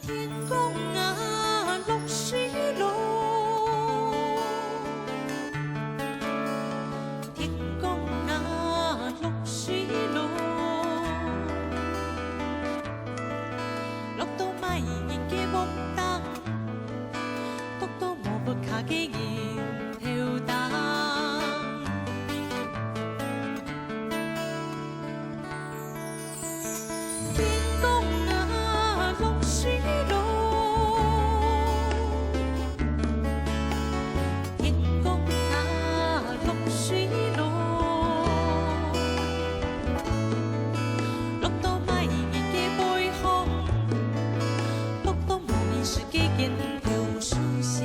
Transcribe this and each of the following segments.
天公啊，绿水路，天公啊，绿水路，落到卖人嘅木凳，獨到無撥卡嘅搖跳蛋。天公啊，綠水路，天公啊，綠水路，落到賣人嘅背項，落到無人世嘅見條舒適，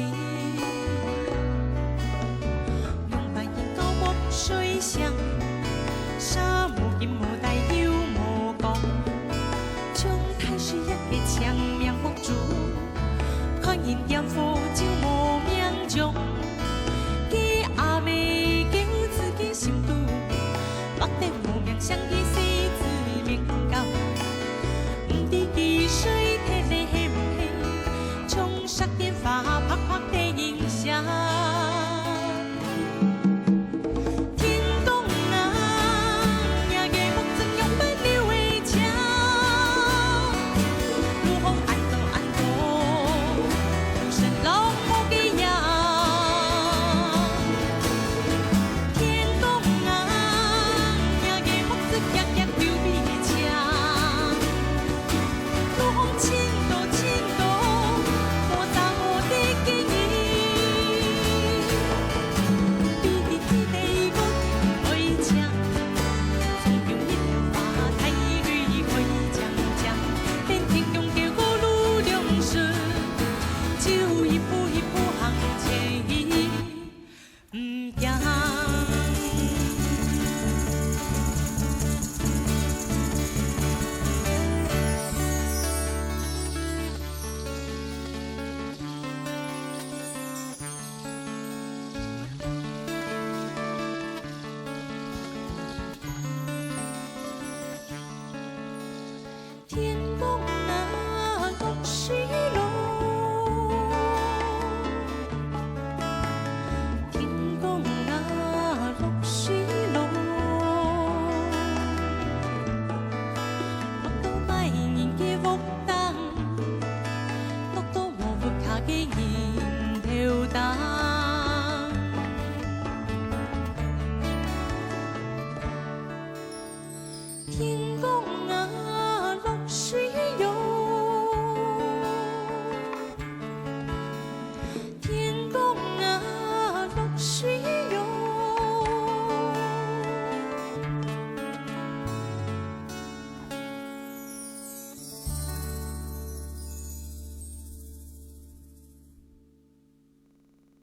用白煙高木水上，沙無金無帶又無講。將太師一嘅長命福主，看人點付。